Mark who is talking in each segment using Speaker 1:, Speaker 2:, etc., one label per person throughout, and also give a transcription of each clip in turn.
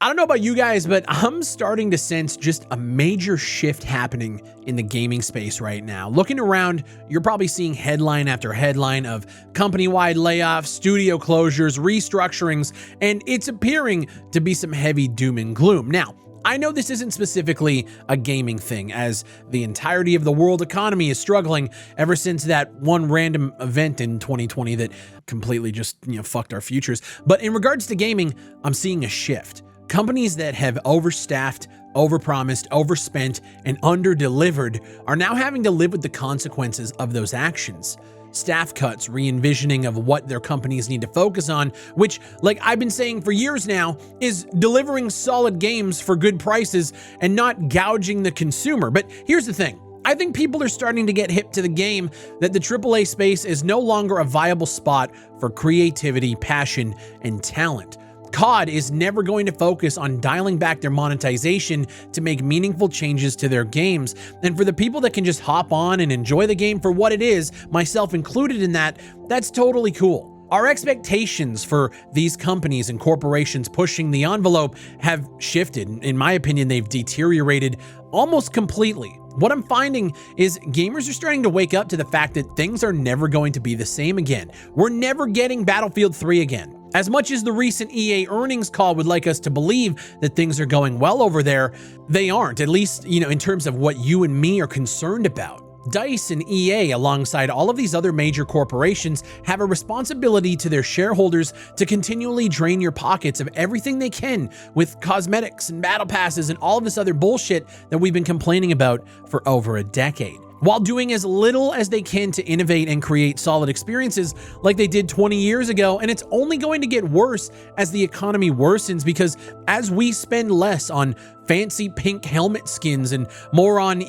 Speaker 1: I don't know about you guys, but I'm starting to sense just a major shift happening in the gaming space right now. Looking around, you're probably seeing headline after headline of company-wide layoffs, studio closures, restructurings, and it's appearing to be some heavy doom and gloom. Now, I know this isn't specifically a gaming thing, as the entirety of the world economy is struggling ever since that one random event in 2020 that completely just, fucked our futures. But in regards to gaming, I'm seeing a shift. Companies that have overstaffed, overpromised, overspent, and underdelivered are now having to live with the consequences of those actions. Staff cuts, re-envisioning of what their companies need to focus on, which, like I've been saying for years now, is delivering solid games for good prices and not gouging the consumer. But here's the thing. I think people are starting to get hip to the game that the AAA space is no longer a viable spot for creativity, passion, and talent. COD is never going to focus on dialing back their monetization to make meaningful changes to their games. And for the people that can just hop on and enjoy the game for what it is, myself included in that, that's totally cool. Our expectations for these companies and corporations pushing the envelope have shifted. In my opinion, they've deteriorated almost completely. What I'm finding is gamers are starting to wake up to the fact that things are never going to be the same again. We're never getting Battlefield 3 again. As much as the recent EA earnings call would like us to believe that things are going well over there, they aren't, at least, in terms of what you and me are concerned about. DICE and EA, alongside all of these other major corporations, have a responsibility to their shareholders to continually drain your pockets of everything they can with cosmetics and battle passes and all of this other bullshit that we've been complaining about for over a decade, while doing as little as they can to innovate and create solid experiences like they did 20 years ago. And it's only going to get worse as the economy worsens, because as we spend less on fancy pink helmet skins and more on,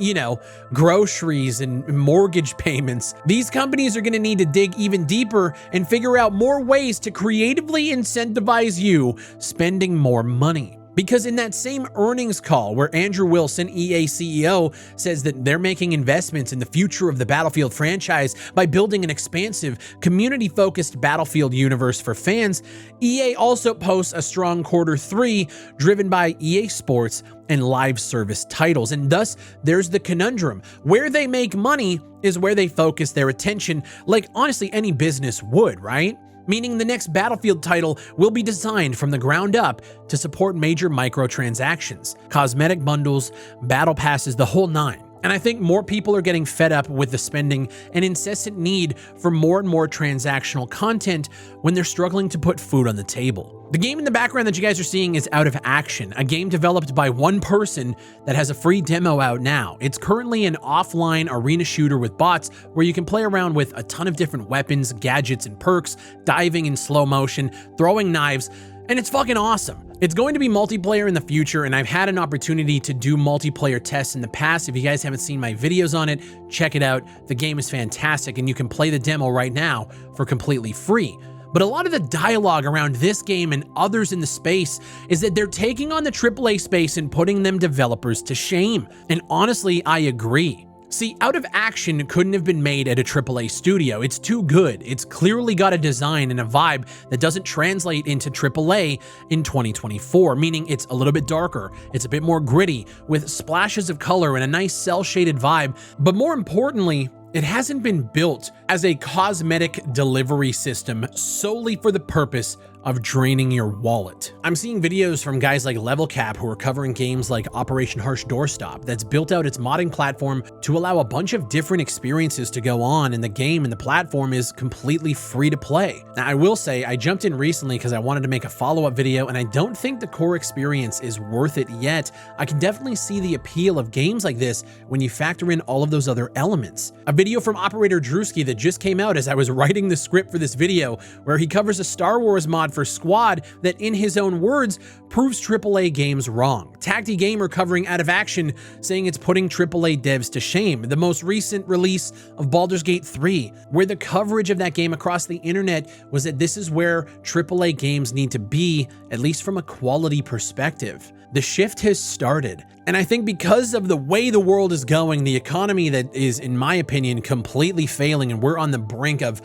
Speaker 1: groceries and mortgage payments, these companies are going to need to dig even deeper and figure out more ways to creatively incentivize you spending more money. Because in that same earnings call where Andrew Wilson, EA CEO, says that they're making investments in the future of the Battlefield franchise by building an expansive, community-focused Battlefield universe for fans, EA also posts a strong Q3 driven by EA Sports and live service titles. And thus, there's the conundrum. Where they make money is where they focus their attention, like honestly any business would, right? Meaning the next Battlefield title will be designed from the ground up to support major microtransactions, cosmetic bundles, battle passes, the whole nine. And I think more people are getting fed up with the spending and incessant need for more and more transactional content when they're struggling to put food on the table. The game in the background that you guys are seeing is Out of Action, a game developed by one person that has a free demo out now. It's currently an offline arena shooter with bots where you can play around with a ton of different weapons, gadgets, and perks, diving in slow motion, throwing knives, and it's fucking awesome. It's going to be multiplayer in the future, and I've had an opportunity to do multiplayer tests in the past. If you guys haven't seen my videos on it, check it out. The game is fantastic, and you can play the demo right now for completely free. But a lot of the dialogue around this game and others in the space is that they're taking on the AAA space and putting them developers to shame. And honestly, I agree. See, Out of Action couldn't have been made at a AAA studio. It's too good. It's clearly got a design and a vibe that doesn't translate into AAA in 2024, meaning it's a little bit darker, it's a bit more gritty, with splashes of color and a nice cel-shaded vibe. But more importantly, it hasn't been built as a cosmetic delivery system solely for the purpose of draining your wallet. I'm seeing videos from guys like Level Cap who are covering games like Operation Harsh Doorstop that's built out its modding platform to allow a bunch of different experiences to go on in the game, and the platform is completely free to play. Now, I will say I jumped in recently because I wanted to make a follow-up video, and I don't think the core experience is worth it yet. I can definitely see the appeal of games like this when you factor in all of those other elements. A video from Operator Drewski that just came out as I was writing the script for this video, where he covers a Star Wars mod for Squad that, in his own words, proves AAA games wrong. Tacti Gamer covering Out of Action, saying it's putting AAA devs to shame. The most recent release of Baldur's Gate 3, where the coverage of that game across the internet was that this is where AAA games need to be, at least from a quality perspective. The shift has started, and I think because of the way the world is going, the economy that is, in my opinion, completely failing, and we're on the brink of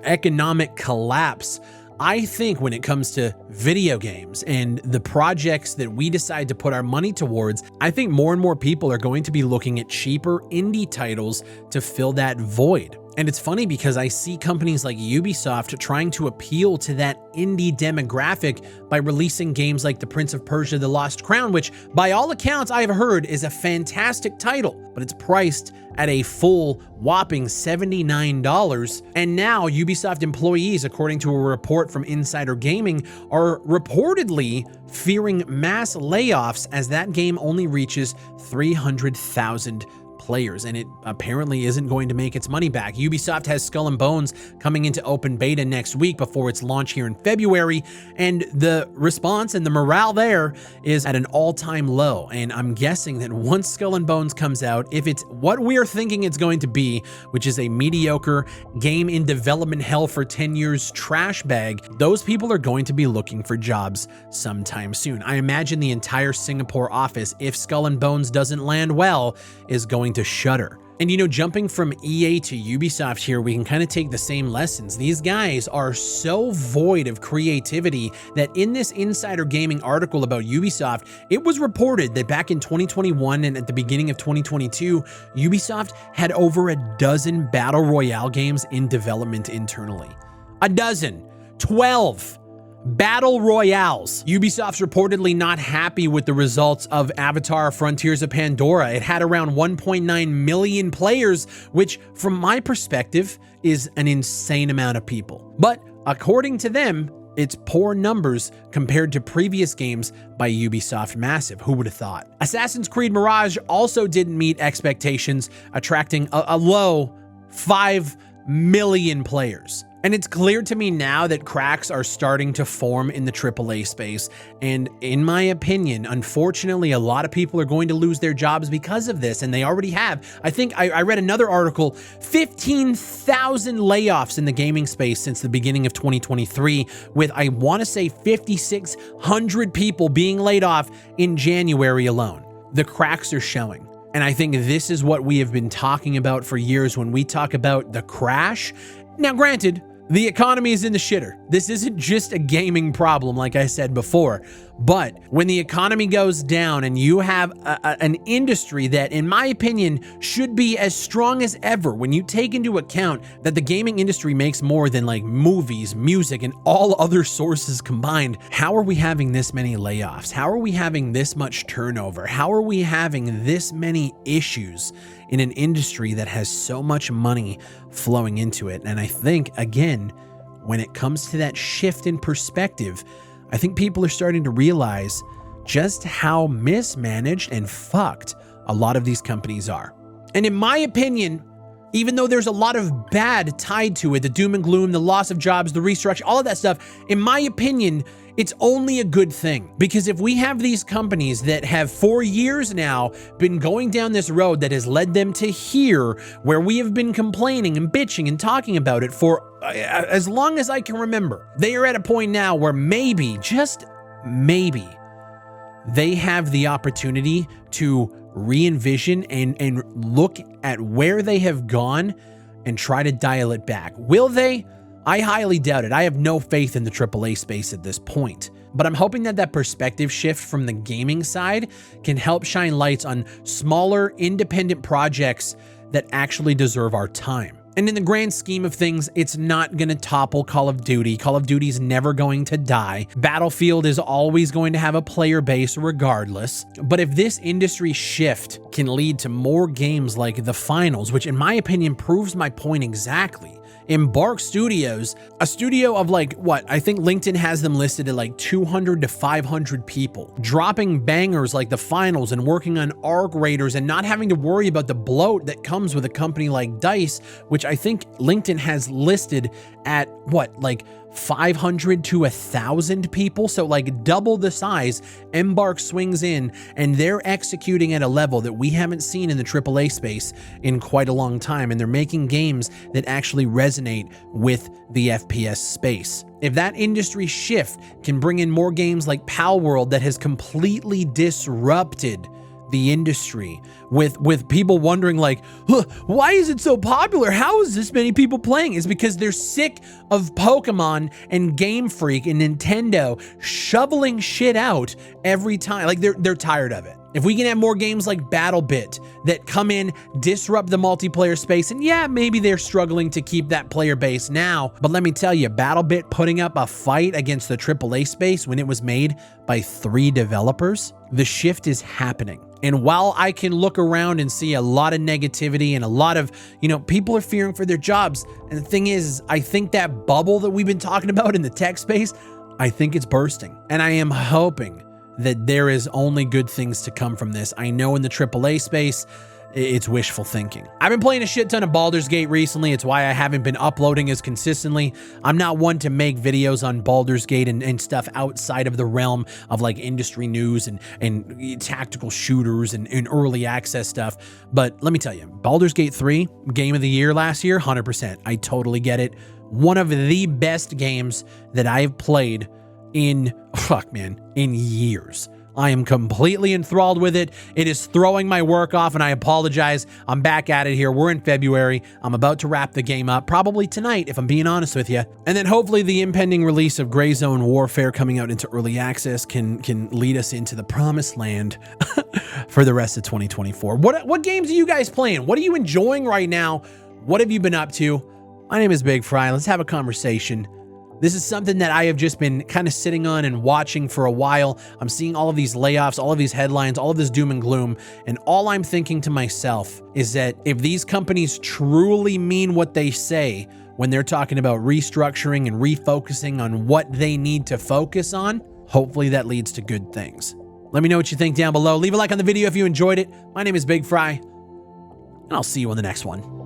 Speaker 1: economic collapse, I think when it comes to video games and the projects that we decide to put our money towards, I think more and more people are going to be looking at cheaper indie titles to fill that void. And it's funny because I see companies like Ubisoft trying to appeal to that indie demographic by releasing games like The Prince of Persia: The Lost Crown, which by all accounts I've heard is a fantastic title, but it's priced at a full whopping $79. And now Ubisoft employees, according to a report from Insider Gaming, are reportedly fearing mass layoffs as that game only reaches 300,000 players, and it apparently isn't going to make its money back. Ubisoft has Skull and Bones coming into open beta next week before its launch here in February, and the response and the morale there is at an all-time low. And I'm guessing that once Skull and Bones comes out, if it's what we're thinking it's going to be, which is a mediocre game in development hell for 10 years trash bag, those people are going to be looking for jobs sometime soon. I imagine the entire Singapore office, if Skull and Bones doesn't land well, is going to shutter. And you know, jumping from EA to Ubisoft here, we can kind of take the same lessons. These guys are so void of creativity that in this Insider Gaming article about Ubisoft, it was reported that back in 2021 and at the beginning of 2022, Ubisoft had over a dozen battle royale games in development internally. A dozen. 12 battle royales. Ubisoft's reportedly not happy with the results of Avatar: Frontiers of Pandora. It had around 1.9 million players, which from my perspective is an insane amount of people. But according to them, it's poor numbers compared to previous games by Ubisoft Massive. Who would have thought? Assassin's Creed Mirage also didn't meet expectations, attracting a low 5 million players. And it's clear to me now that cracks are starting to form in the AAA space. And in my opinion, unfortunately, a lot of people are going to lose their jobs because of this, and they already have. I think I read another article, 15,000 layoffs in the gaming space since the beginning of 2023, with, I want to say, 5,600 people being laid off in January alone. The cracks are showing. And I think this is what we have been talking about for years when we talk about the crash. Now, granted, the economy is in the shitter. This isn't just a gaming problem, like I said before. But when the economy goes down and you have an industry that, in my opinion, should be as strong as ever, when you take into account that the gaming industry makes more than like movies, music, and all other sources combined, how are we having this many layoffs? How are we having this much turnover? How are we having this many issues in an industry that has so much money flowing into it? And I think, again, when it comes to that shift in perspective, I think people are starting to realize just how mismanaged and fucked a lot of these companies are. And in my opinion, even though there's a lot of bad tied to it, the doom and gloom, the loss of jobs, the restructure, all of that stuff, in my opinion, it's only a good thing. Because if we have these companies that have for years now been going down this road that has led them to here, where we have been complaining and bitching and talking about it for as long as I can remember, they are at a point now where maybe, just maybe, they have the opportunity to re-envision and look at where they have gone and try to dial it back. Will they? I highly doubt it. I have no faith in the AAA space at this point. But I'm hoping that that perspective shift from the gaming side can help shine lights on smaller, independent projects that actually deserve our time. And in the grand scheme of things, it's not going to topple Call of Duty. Call of Duty's never going to die. Battlefield is always going to have a player base regardless. But if this industry shift can lead to more games like The Finals, which in my opinion proves my point exactly, Embark Studios, a studio of like, what, I think LinkedIn has them listed at like 200 to 500 people, dropping bangers like The Finals and working on Arc Raiders and not having to worry about the bloat that comes with a company like DICE, which I think LinkedIn has listed at what, like 500 to 1,000 people, so like double the size. Embark swings in and they're executing at a level that we haven't seen in the AAA space in quite a long time, and they're making games that actually resonate with the FPS space. If that industry shift can bring in more games like Pal World that has completely disrupted the industry with people wondering like, huh, why is it so popular? How is this many people playing? Is because they're sick of Pokemon and Game Freak and Nintendo shoveling shit out every time. Like they're tired of it. If we can have more games like BattleBit that come in, disrupt the multiplayer space, and yeah, maybe they're struggling to keep that player base now, but let me tell you, BattleBit putting up a fight against the AAA space when it was made by 3 developers, the shift is happening. And while I can look around and see a lot of negativity and a lot of, people are fearing for their jobs, and the thing is, I think that bubble that we've been talking about in the tech space, I think it's bursting. And I am hoping that there is only good things to come from this. I know in the AAA space, it's wishful thinking. I've been playing a shit ton of Baldur's Gate recently. It's why I haven't been uploading as consistently. I'm not one to make videos on Baldur's Gate and stuff outside of the realm of like industry news and tactical shooters and early access stuff. But let me tell you, Baldur's Gate 3, Game of the Year last year, 100%. I totally get it. One of the best games that I've played in years. I am completely enthralled with it. It is throwing my work off, and I apologize. I'm back at it here. We're in February. I'm about to wrap the game up, probably tonight, if I'm being honest with you. And then hopefully the impending release of Gray Zone Warfare coming out into early access can lead us into the promised land for the rest of 2024. What games are you guys playing? What are you enjoying right now? What have you been up to? My name is Big Fry. Let's have a conversation. This is something that I have just been kind of sitting on and watching for a while. I'm seeing all of these layoffs, all of these headlines, all of this doom and gloom. And all I'm thinking to myself is that if these companies truly mean what they say when they're talking about restructuring and refocusing on what they need to focus on, hopefully that leads to good things. Let me know what you think down below. Leave a like on the video if you enjoyed it. My name is Big Fry, and I'll see you on the next one.